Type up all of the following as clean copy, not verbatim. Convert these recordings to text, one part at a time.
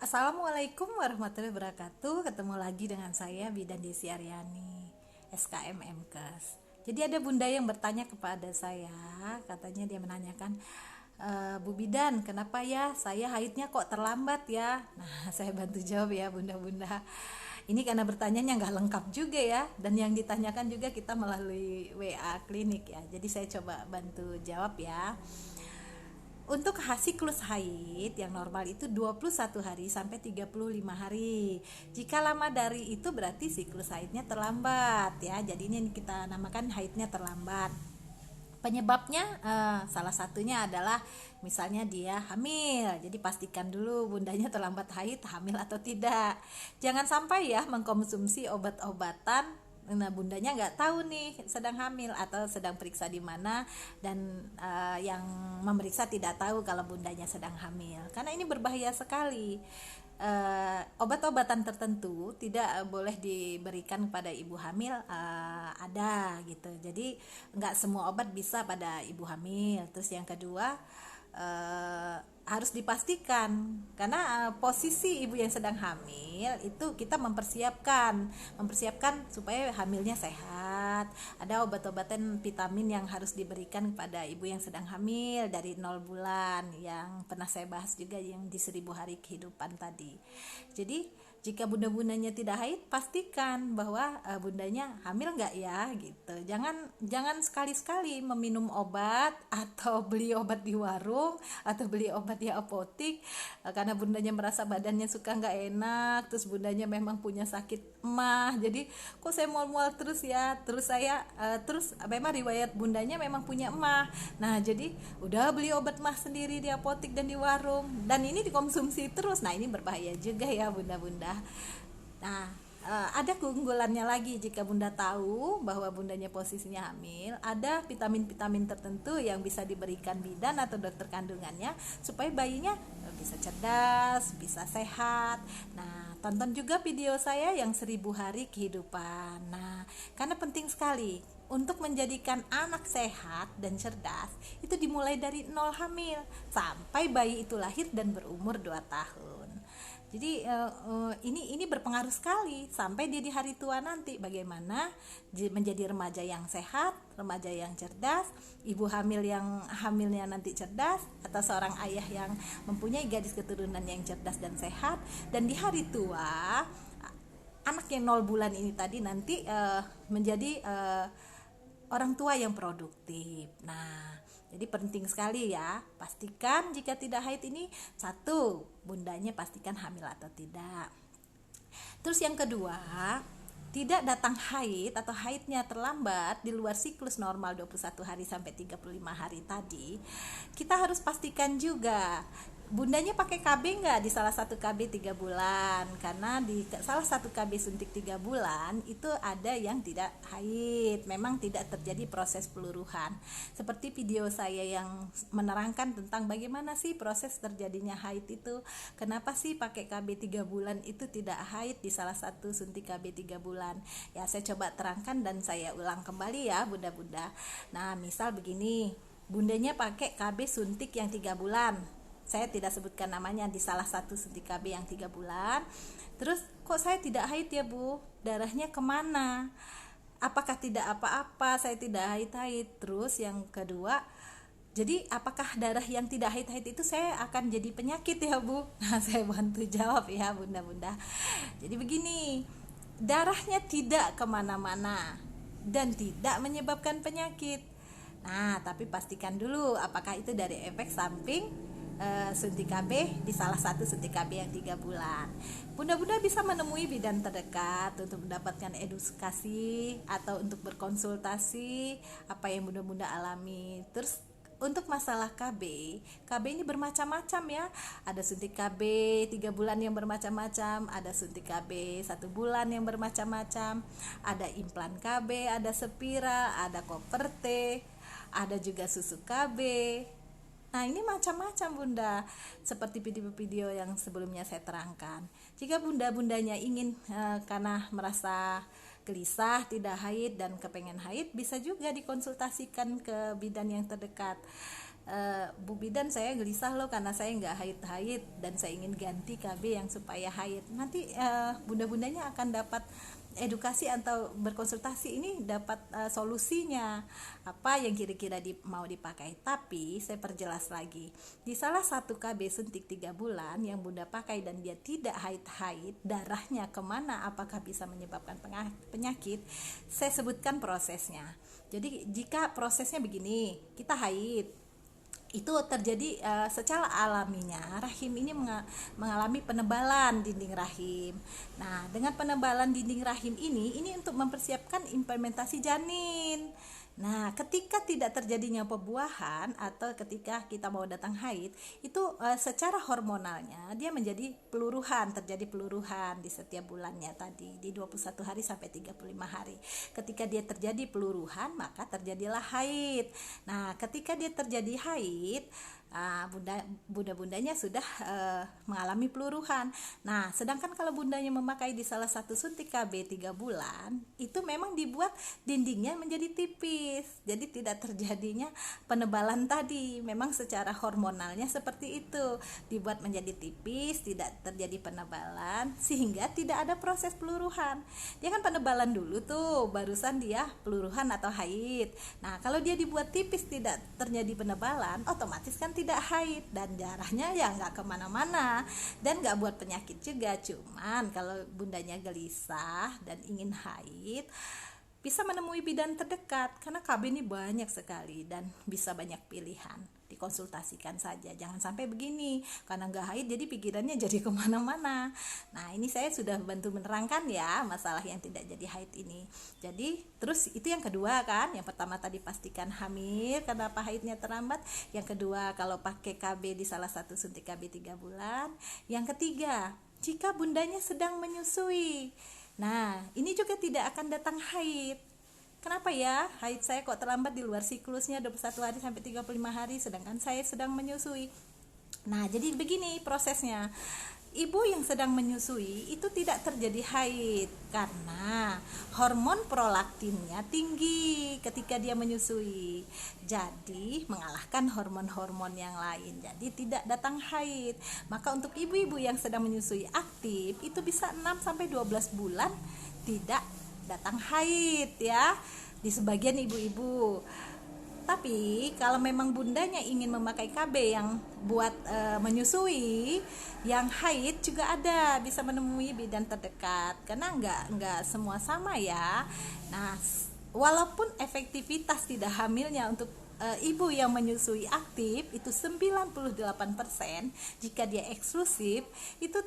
Assalamualaikum warahmatullahi wabarakatuh. Ketemu lagi dengan saya Bidan Desi Aryani, SKM MKes. Jadi ada bunda yang bertanya kepada saya, katanya dia menanyakan, Bu Bidan, kenapa ya saya haidnya kok terlambat ya? Nah, saya bantu jawab ya bunda-bunda. Ini karena bertanyanya nggak lengkap juga ya, dan yang ditanyakan juga kita melalui WA klinik ya. Jadi saya coba bantu jawab ya. Untuk siklus haid yang normal itu 21 hari sampai 35 hari. Jika lama dari itu berarti siklus haidnya terlambat ya. Jadi ini kita namakan haidnya terlambat. Penyebabnya salah satunya adalah misalnya dia hamil. Jadi pastikan dulu bundanya terlambat haid, hamil atau tidak. Jangan sampai ya mengkonsumsi obat-obatan, nah bundanya nggak tahu nih sedang hamil atau sedang periksa di mana, dan yang memeriksa tidak tahu kalau bundanya sedang hamil, karena ini berbahaya sekali. Obat-obatan tertentu tidak boleh diberikan pada ibu hamil, ada gitu, jadi nggak semua obat bisa pada ibu hamil. Terus yang kedua, harus dipastikan karena posisi ibu yang sedang hamil itu kita mempersiapkan supaya hamilnya sehat. Ada obat-obatan vitamin yang harus diberikan kepada ibu yang sedang hamil dari 0 bulan, yang pernah saya bahas juga yang di 1000 hari kehidupan tadi. Jadi jika bunda-bundanya tidak haid, pastikan bahwa bundanya hamil nggak ya gitu. Jangan sekali-sekali meminum obat atau beli obat di warung atau beli obat di apotik karena bundanya merasa badannya suka nggak enak, terus bundanya memang punya sakit emah. Jadi kok saya mual-mual terus ya, terus memang riwayat bundanya memang punya emah. Nah jadi udah beli obat emah sendiri di apotik dan di warung, dan ini dikonsumsi terus. Nah ini berbahaya juga ya bunda-bunda. Nah, ada keunggulannya lagi jika bunda tahu bahwa bundanya posisinya hamil. Ada vitamin-vitamin tertentu yang bisa diberikan bidan atau dokter kandungannya supaya bayinya bisa cerdas, bisa sehat. Nah, tonton juga video saya yang 1000 hari kehidupan. Nah, karena penting sekali untuk menjadikan anak sehat dan cerdas itu dimulai dari 0 hamil sampai bayi itu lahir dan berumur 2 tahun. Jadi ini berpengaruh sekali sampai dia di hari tua nanti bagaimana menjadi remaja yang sehat, remaja yang cerdas, ibu hamil yang hamilnya nanti cerdas, atau seorang ayah yang mempunyai gadis keturunan yang cerdas dan sehat, dan di hari tua anak yang 0 bulan ini tadi nanti menjadi orang tua yang produktif. Nah, jadi penting sekali ya, pastikan jika tidak haid ini, satu, bundanya pastikan hamil atau tidak. Terus yang kedua, tidak datang haid atau haidnya terlambat di luar siklus normal 21 hari sampai 35 hari tadi, kita harus pastikan juga bundanya pakai KB nggak di salah satu KB 3 bulan, karena di salah satu KB suntik 3 bulan itu ada yang tidak haid, memang tidak terjadi proses peluruhan. Seperti video saya yang menerangkan tentang bagaimana sih proses terjadinya haid itu, kenapa sih pakai KB 3 bulan itu tidak haid di salah satu suntik KB 3 bulan. Ya saya coba terangkan dan saya ulang kembali ya bunda-bunda. Nah misal begini, bundanya pakai KB suntik yang 3 bulan, saya tidak sebutkan namanya, di salah satu suntik KB yang 3 bulan. Terus kok saya tidak haid ya bu, darahnya kemana, apakah tidak apa-apa, saya tidak haid-haid. Terus yang kedua, jadi apakah darah yang tidak haid-haid itu saya akan jadi penyakit ya bu? Nah saya bantu jawab ya bunda-bunda. Jadi begini, darahnya tidak kemana-mana dan tidak menyebabkan penyakit. Nah tapi pastikan dulu apakah itu dari efek samping suntik KB di salah satu suntik KB yang 3 bulan. Bunda-bunda bisa menemui bidan terdekat untuk mendapatkan edukasi atau untuk berkonsultasi apa yang bunda-bunda alami. Terus untuk masalah KB ini bermacam-macam ya. Ada suntik KB 3 bulan yang bermacam-macam, ada suntik KB 1 bulan yang bermacam-macam, ada implan KB, ada spiral, ada koper T, ada juga susu KB. Nah ini macam-macam bunda, seperti video-video yang sebelumnya saya terangkan. Jika bunda-bundanya ingin karena merasa gelisah, tidak haid dan kepengen haid, bisa juga dikonsultasikan ke bidan yang terdekat. Bu Bidan, saya gelisah loh karena saya nggak haid-haid dan saya ingin ganti KB yang supaya haid. Nanti bunda-bundanya akan dapat edukasi atau berkonsultasi, ini dapat solusinya apa yang kira-kira mau dipakai. Tapi saya perjelas lagi, di salah satu KB suntik 3 bulan yang bunda pakai dan dia tidak haid-haid, darahnya kemana, apakah bisa menyebabkan penyakit, saya sebutkan prosesnya. Jadi jika prosesnya begini, kita haid, itu terjadi secara alaminya rahim ini mengalami penebalan dinding rahim. Nah, dengan penebalan dinding rahim ini untuk mempersiapkan implementasi janin. Nah, ketika tidak terjadinya pembuahan atau ketika kita mau datang haid, itu secara hormonalnya dia menjadi peluruhan, terjadi peluruhan di setiap bulannya tadi, di 21 hari sampai 35 hari. Ketika dia terjadi peluruhan, maka terjadilah haid. Nah, ketika dia terjadi haid, bunda-bundanya sudah mengalami peluruhan. Nah, sedangkan kalau bundanya memakai di salah satu suntik KB 3 bulan, itu memang dibuat dindingnya menjadi tipis. Jadi tidak terjadinya penebalan tadi. Memang secara hormonalnya seperti itu, dibuat menjadi tipis, tidak terjadi penebalan sehingga tidak ada proses peluruhan. Dia kan penebalan dulu tuh, barusan dia peluruhan atau haid. Nah, kalau dia dibuat tipis, tidak terjadi penebalan, otomatis kan tidak haid dan darahnya ya nggak kemana-mana dan nggak buat penyakit juga. Cuman kalau bundanya gelisah dan ingin haid, bisa menemui bidan terdekat karena KB ini banyak sekali dan bisa banyak pilihan. Dikonsultasikan saja, jangan sampai begini karena nggak haid jadi pikirannya jadi kemana-mana. Nah, ini saya sudah bantu menerangkan ya masalah yang tidak jadi haid ini. Jadi terus itu yang kedua kan, yang pertama tadi pastikan hamil, kenapa haidnya terlambat. Yang kedua, kalau pakai KB di salah satu suntik KB 3 bulan. Yang ketiga, jika bundanya sedang menyusui. Nah, ini juga tidak akan datang haid. Kenapa ya? Haid saya kok terlambat di luar siklusnya 21 hari sampai 35 hari sedangkan saya sedang menyusui. Nah, jadi begini prosesnya. Ibu yang sedang menyusui itu tidak terjadi haid karena hormon prolaktinnya tinggi ketika dia menyusui. Jadi mengalahkan hormon-hormon yang lain. Jadi tidak datang haid. Maka untuk ibu-ibu yang sedang menyusui aktif itu bisa 6 sampai 12 bulan tidak datang haid ya di sebagian ibu-ibu. Tapi kalau memang bundanya ingin memakai KB yang buat menyusui, yang haid juga ada, bisa menemui bidan terdekat karena nggak semua sama ya. Nah, walaupun efektivitas tidak hamilnya untuk ibu yang menyusui aktif itu 98%, jika dia eksklusif itu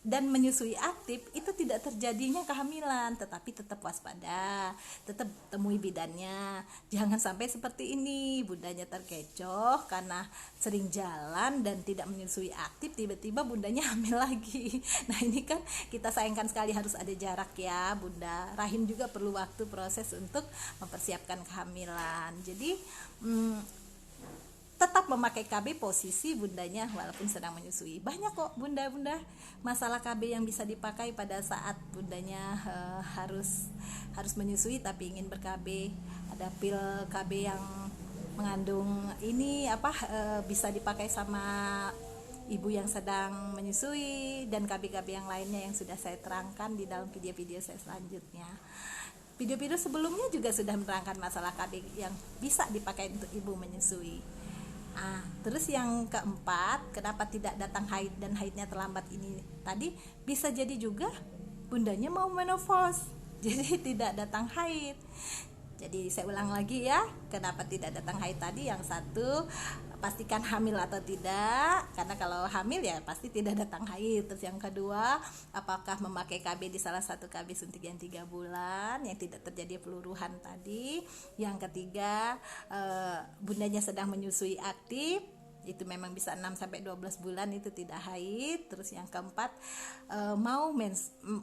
dan menyusui aktif itu tidak terjadinya kehamilan, tetapi tetap waspada, tetap temui bidannya. Jangan sampai seperti ini, bundanya terkecoh karena sering jalan dan tidak menyusui aktif, tiba-tiba bundanya hamil lagi. Nah, ini kan kita sayangkan sekali, harus ada jarak ya bunda. Rahim juga perlu waktu proses untuk mempersiapkan kehamilan. Jadi tetap memakai KB posisi bundanya walaupun sedang menyusui. Banyak kok bunda-bunda masalah KB yang bisa dipakai pada saat bundanya harus menyusui tapi ingin ber-KB. Ada pil KB yang mengandung ini bisa dipakai sama ibu yang sedang menyusui, dan KB-KB yang lainnya yang sudah saya terangkan di dalam video-video saya selanjutnya. Video-video sebelumnya juga sudah menerangkan masalah KB yang bisa dipakai untuk ibu menyusui. Terus yang keempat, kenapa tidak datang haid dan haidnya terlambat ini tadi, bisa jadi juga bundanya mau menopause, jadi tidak datang haid. Jadi saya ulang lagi ya, kenapa tidak datang haid tadi. Yang satu, pastikan hamil atau tidak, karena kalau hamil ya pasti tidak datang haid. Terus yang kedua, apakah memakai KB di salah satu KB suntik yang 3 bulan yang tidak terjadi peluruhan tadi. Yang ketiga, bundanya sedang menyusui aktif, itu memang bisa 6 sampai 12 bulan itu tidak haid. Terus yang keempat, mau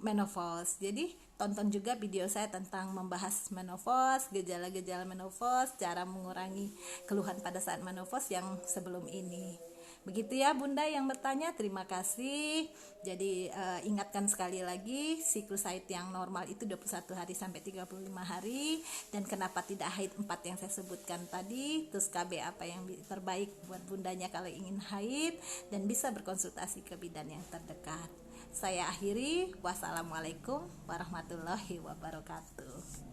menopause. Jadi tonton juga video saya tentang membahas menopause, gejala-gejala menopause, cara mengurangi keluhan pada saat menopause yang sebelum ini. Begitu ya Bunda yang bertanya, terima kasih. Jadi ingatkan sekali lagi, siklus haid yang normal itu 21 hari sampai 35 hari. Dan kenapa tidak haid 4 yang saya sebutkan tadi. Terus KB apa yang terbaik buat Bundanya kalau ingin haid. Dan bisa berkonsultasi ke bidan yang terdekat. Saya akhiri, wassalamualaikum warahmatullahi wabarakatuh.